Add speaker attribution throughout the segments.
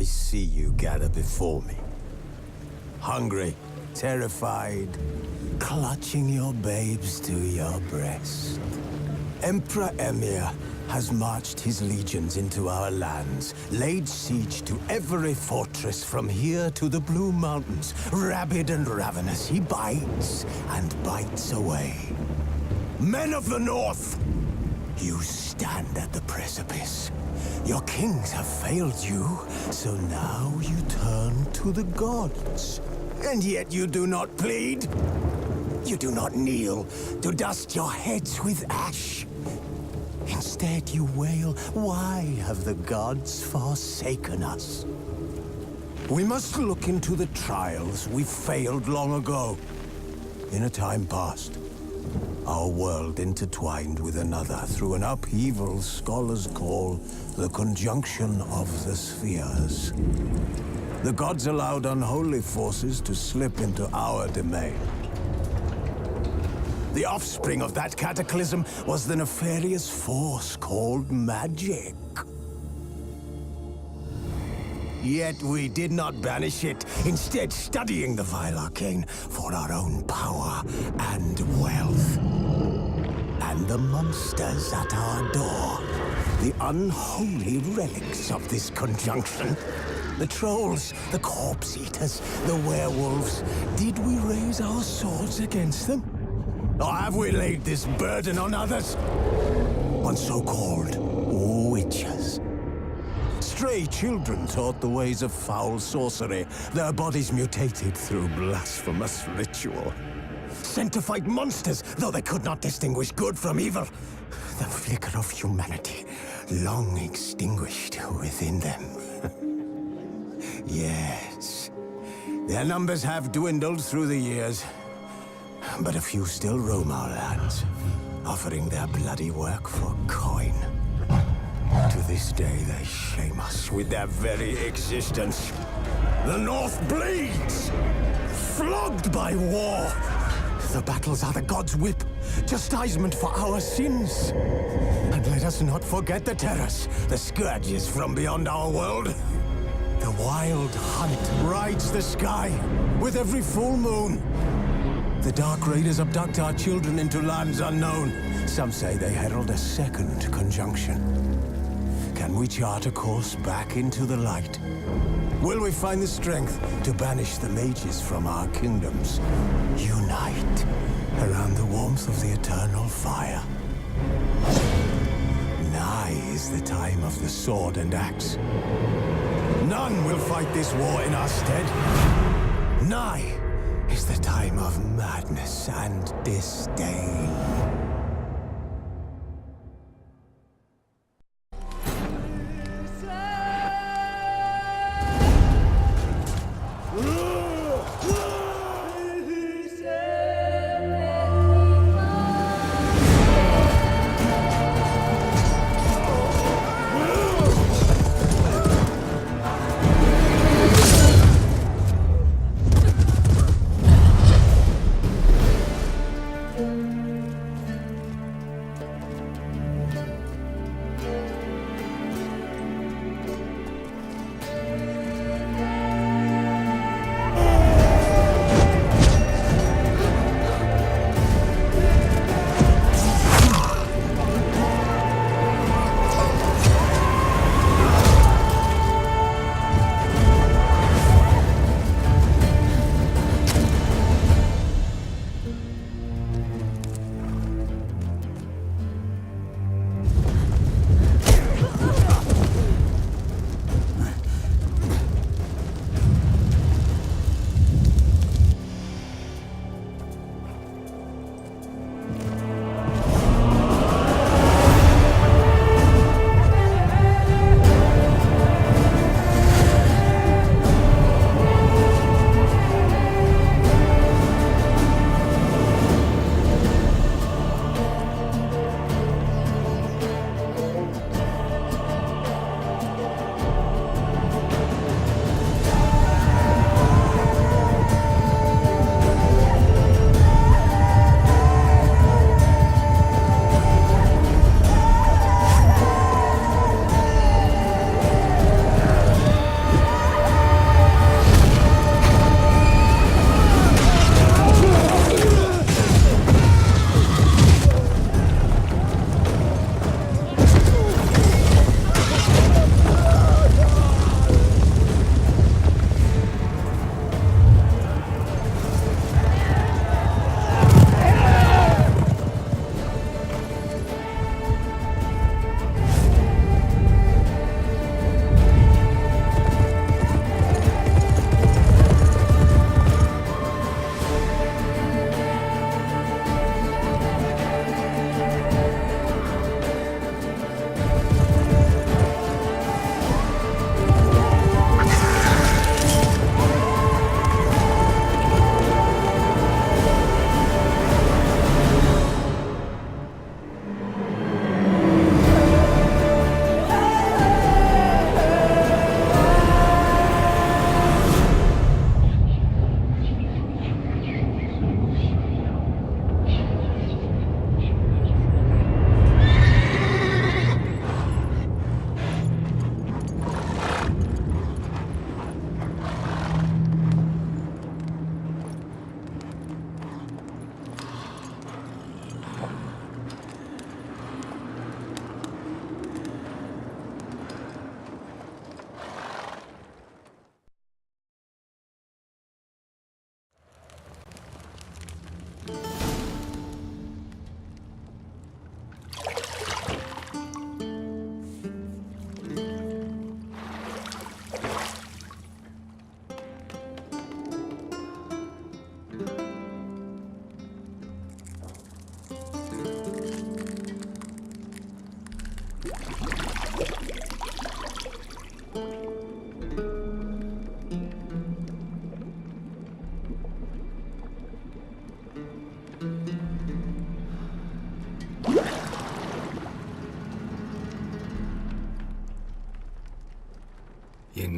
Speaker 1: see you gather before me. Hungry, terrified, clutching your babes to your breast. Emperor Emir has marched his legions into our lands, laid siege to every fortress from here to the Blue Mountains. Rabid and ravenous, he bites and bites away. Men of the North, you stand at the precipice. Your kings have failed you, so now you turn to the gods. And yet you do not plead. You do not kneel to dust your heads with ash. Instead you wail, why have the gods forsaken us? We must look into the trials we failed long ago. In a time past, our world intertwined with another through an upheaval scholars call the conjunction of the spheres. The gods allowed unholy forces to slip into our domain. The offspring of that cataclysm was the nefarious force called magic. Yet we did not banish it, instead studying the vile arcane for our own power and wealth. And the monsters at our door, the unholy relics of this conjunction. The trolls, the corpse-eaters, the werewolves. Did we raise our swords against them? Or have we laid this burden on others? On so-called witches. Stray children taught the ways of foul sorcery, their bodies mutated through blasphemous ritual. Sent to fight monsters, though they could not distinguish good from evil. The flicker of humanity, long extinguished within them. Yes, their numbers have dwindled through the years. But a few still roam our lands, offering their bloody work for coin. To this day, they shame us with their very existence. The North bleeds, flogged by war. The battles are the gods' whip, chastisement for our sins. And let us not forget the terrors, the scourges from beyond our world. The wild hunt rides the sky with every full moon. The Dark Raiders abduct our children into lands unknown. Some say they herald a second conjunction. Can we chart a course back into the light? Will we find the strength to banish the mages from our kingdoms? Unite around the warmth of the eternal fire. Nigh is the time of the sword and axe. None will fight this war in our stead. Nigh is the time of madness and disdain.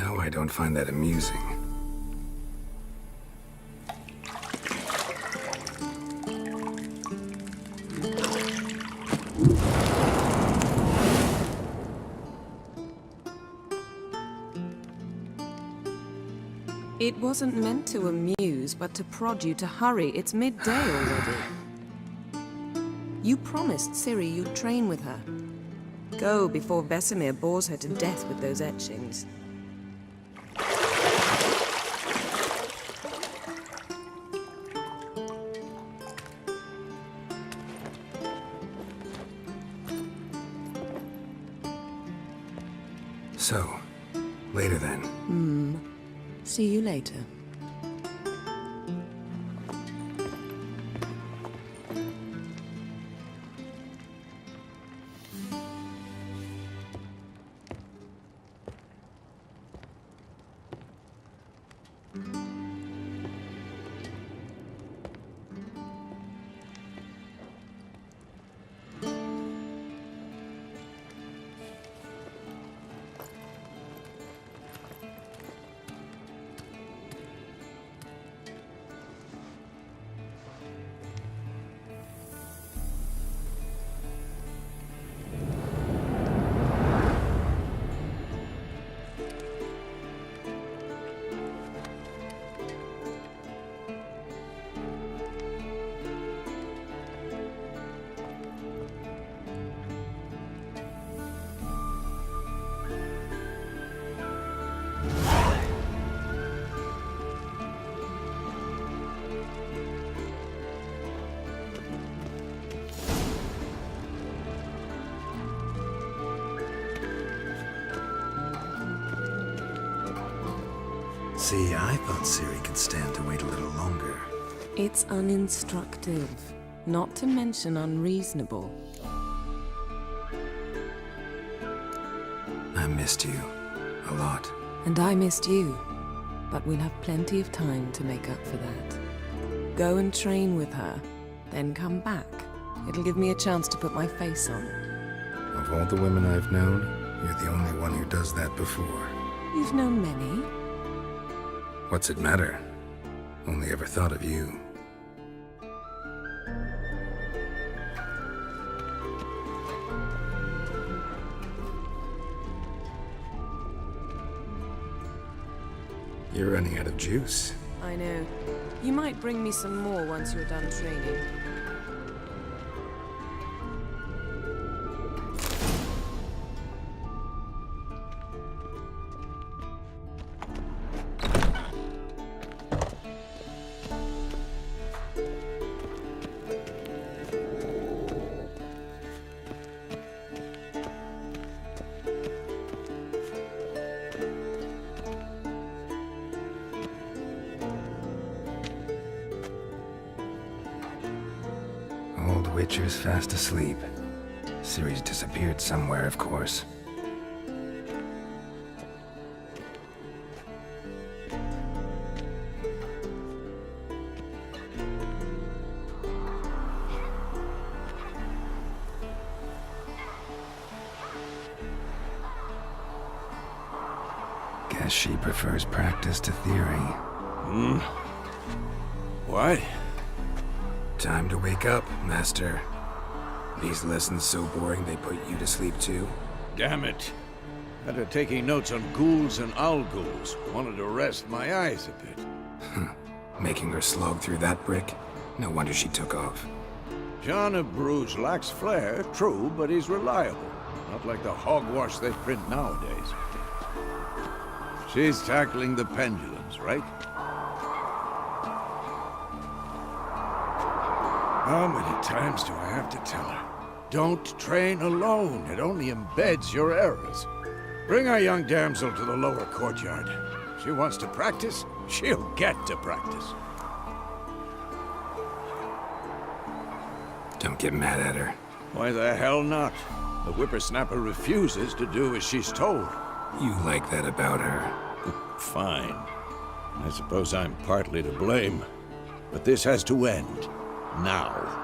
Speaker 2: No, I don't find that amusing.
Speaker 3: It wasn't meant to amuse, but to prod you to hurry. It's midday already. You promised Ciri you'd train with her. Go before Vesemir bores her to death with those etchings.
Speaker 2: So, later then.
Speaker 3: See you later.
Speaker 2: See, I thought Ciri could stand to wait a little longer.
Speaker 3: It's uninstructive, not to mention unreasonable.
Speaker 2: I missed you. A lot.
Speaker 3: And I missed you. But we'll have plenty of time to make up for that. Go and train with her, then come back. It'll give me a chance to put my face on.
Speaker 2: Of all the women I've known, you're the only one who does that before.
Speaker 3: You've known many.
Speaker 2: What's it matter? Only ever thought of you. You're running out of juice.
Speaker 3: I know. You might bring me some more once you're done training.
Speaker 2: Witcher's fast asleep. Ciri's disappeared somewhere, of course. Guess she prefers practice to theory.
Speaker 1: What?
Speaker 2: Time to wake up, Master. These lessons so boring they put you to sleep too?
Speaker 4: Damn it. Had her taking notes on ghouls and owl ghouls. Wanted to rest my eyes a bit.
Speaker 2: Making her slog through that brick? No wonder she took off.
Speaker 4: John of Bruges lacks flair, true, but he's reliable. Not like the hogwash they print nowadays. She's tackling the pendulums, right? How many times do I have to tell her? Don't train alone. It only embeds your errors. Bring our young damsel to the lower courtyard. She wants to practice, she'll get to practice.
Speaker 2: Don't get mad at her.
Speaker 4: Why the hell not? The whippersnapper refuses to do as she's told.
Speaker 2: You like that about her?
Speaker 4: Fine. I suppose I'm partly to blame. But this has to end. Now.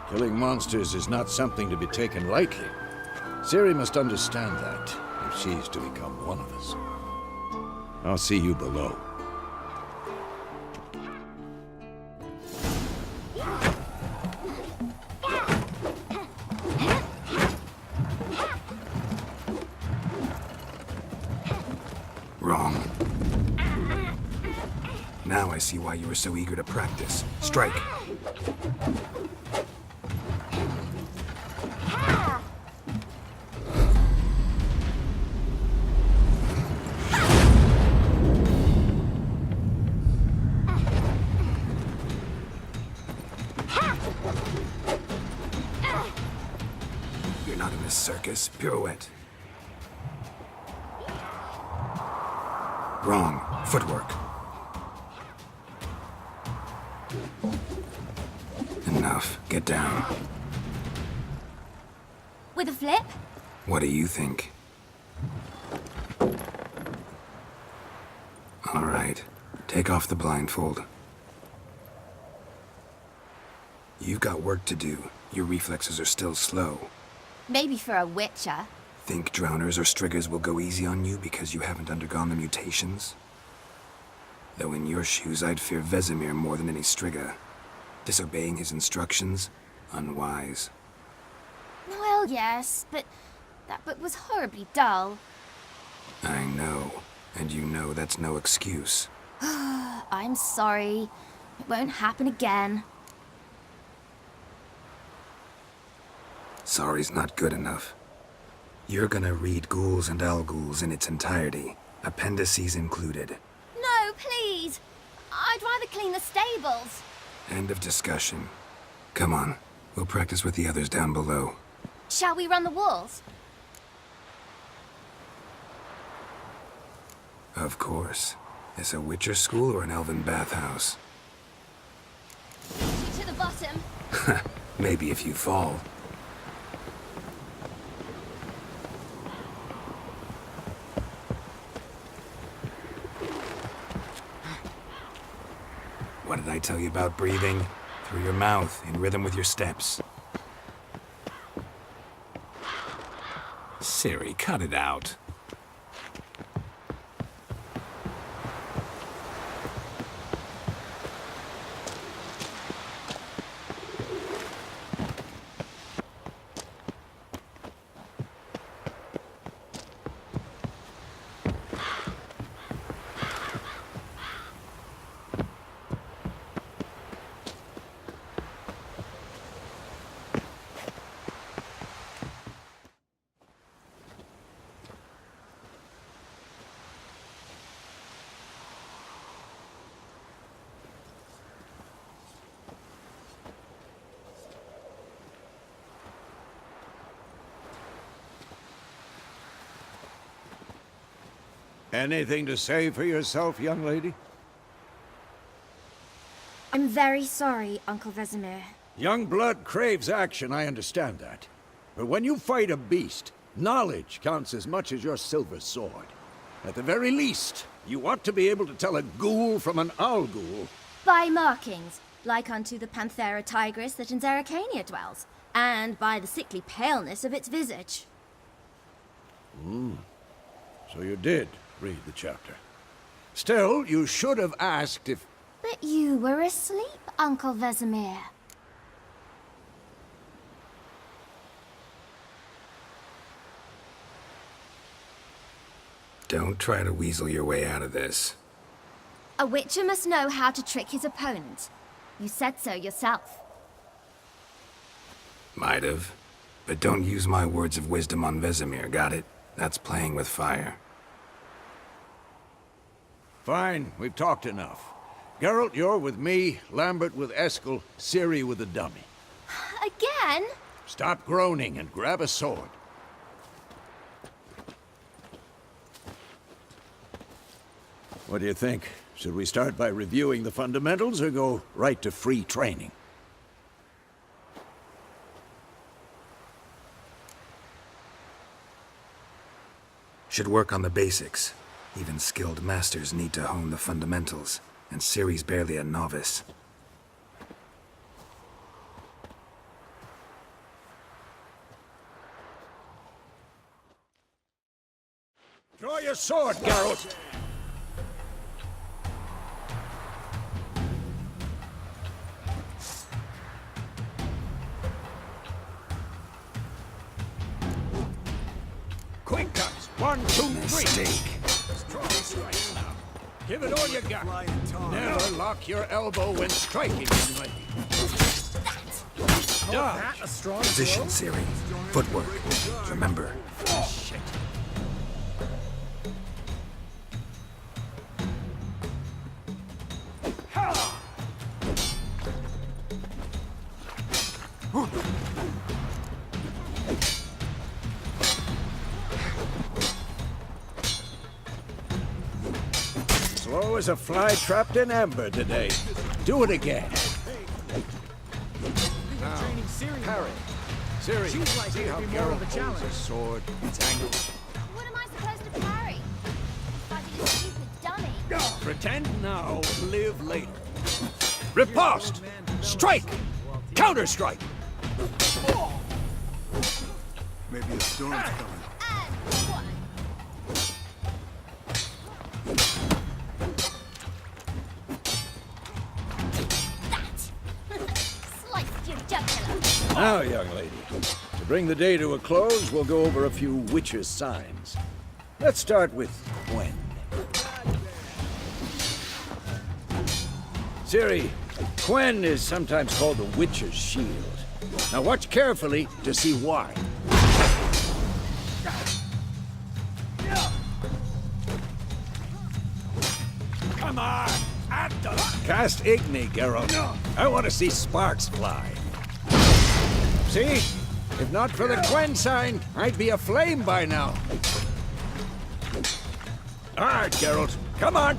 Speaker 4: Killing monsters is not something to be taken lightly. Ciri must understand that, if she's to become one of us. I'll see you below.
Speaker 2: Wrong. Now I see why you were so eager to practice. Strike. You're not in this circus. Pirouette. Wrong. Footwork. Enough. Get down.
Speaker 5: With a flip?
Speaker 2: What do you think? All right. Take off the blindfold. You've got work to do. Your reflexes are still slow.
Speaker 5: Maybe for a witcher.
Speaker 2: Think drowners or striggers will go easy on you because you haven't undergone the mutations? Though in your shoes, I'd fear Vesemir more than any strigger. Disobeying his instructions? Unwise.
Speaker 5: Well, yes, but that book was horribly dull.
Speaker 2: I know. And you know that's no excuse.
Speaker 5: I'm sorry. It won't happen again.
Speaker 2: Sorry's not good enough. You're gonna read Ghouls and Al-Ghouls in its entirety, appendices included.
Speaker 5: No, please! I'd rather clean the stables.
Speaker 2: End of discussion. Come on, we'll practice with the others down below.
Speaker 5: Shall we run the walls?
Speaker 2: Of course. This a Witcher school or an elven bathhouse?
Speaker 5: To the bottom.
Speaker 2: Maybe if you fall. What did I tell you about breathing? Through your mouth, in rhythm with your steps. Ciri, cut it out.
Speaker 4: Anything to say for yourself, young lady?
Speaker 5: I'm very sorry, Uncle Vesemir.
Speaker 4: Young blood craves action, I understand that. But when you fight a beast, knowledge counts as much as your silver sword. At the very least, you ought to be able to tell a ghoul from an owl-ghoul.
Speaker 5: By markings, like unto the Panthera tigris that in Zerrikania dwells, and by the sickly paleness of its visage.
Speaker 4: So you did read the chapter. Still, you should have asked if...
Speaker 5: But you were asleep, Uncle Vesemir.
Speaker 2: Don't try to weasel your way out of this.
Speaker 5: A witcher must know how to trick his opponent. You said so yourself.
Speaker 2: Might have. But don't use my words of wisdom on Vesemir, got it? That's playing with fire.
Speaker 4: Fine, we've talked enough. Geralt, you're with me, Lambert with Eskel, Ciri with the dummy.
Speaker 5: Again?
Speaker 4: Stop groaning and grab a sword. What do you think? Should we start by reviewing the fundamentals or go right to free training?
Speaker 2: Should work on the basics. Even skilled masters need to hone the fundamentals, and Ciri's barely a novice.
Speaker 4: Draw your sword, Geralt! 1, 2, 3.
Speaker 2: Mistake.
Speaker 4: Strong strikes now. Give it all you got. Never lock your elbow when striking, young lady. Dodge.
Speaker 2: Position, Ciri. Footwork. Remember.
Speaker 4: Shit. Slow as a fly trapped in amber today. Do it again. Now, parry. Ciri, see how Geralt holds his sword. It's angled.
Speaker 5: What am I supposed to parry? Fighting a stupid dummy.
Speaker 4: Pretend now, live later. Riposte! Strike! Counter-strike!
Speaker 6: Maybe a storm's coming.
Speaker 5: And one. That! Sliced your jugular.
Speaker 4: Now, young lady, to bring the day to a close, we'll go over a few witches' signs. Let's start with Gwen. Ciri, Gwen is sometimes called the Witch's Shield. Now watch carefully to see why. Come on! At the... Cast Igni, Geralt. I want to see sparks fly. See? If not for the Gwen sign, I'd be aflame by now. All right, Geralt. Come on!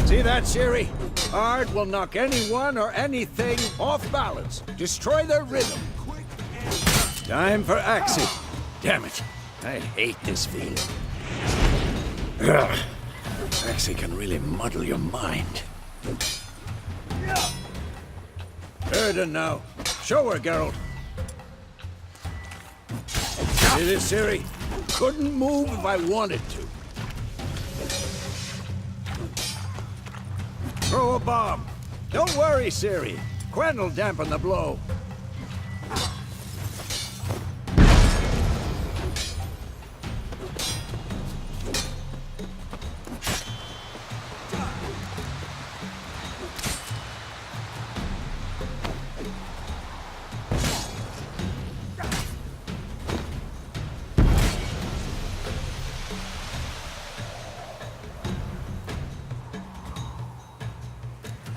Speaker 4: See that, Ciri? Ard will knock anyone or anything off balance. Destroy their rhythm. Time for Axie. Damn it. I hate this feeling. Ugh. Axie can really muddle your mind. Erden now. Show her, Geralt. See this, Ciri? Couldn't move if I wanted to. Throw a bomb. Don't worry, Ciri. Gwen will dampen the blow.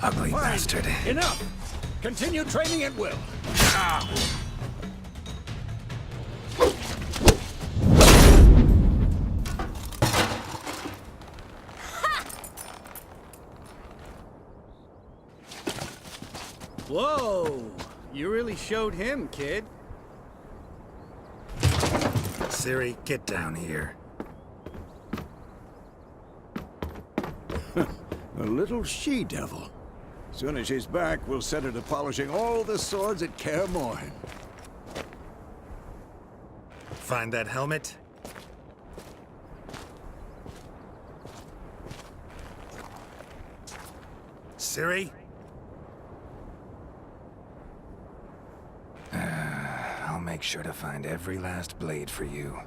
Speaker 2: Ugly bastard.
Speaker 4: Enough! Continue training at will.
Speaker 7: Whoa! You really showed him, kid.
Speaker 2: Ciri, get down here.
Speaker 4: A little she-devil. Soon as she's back, we'll set her to polishing all the swords at Kaer Morhen.
Speaker 2: Find that helmet? Ciri? I'll make sure to find every last blade for you.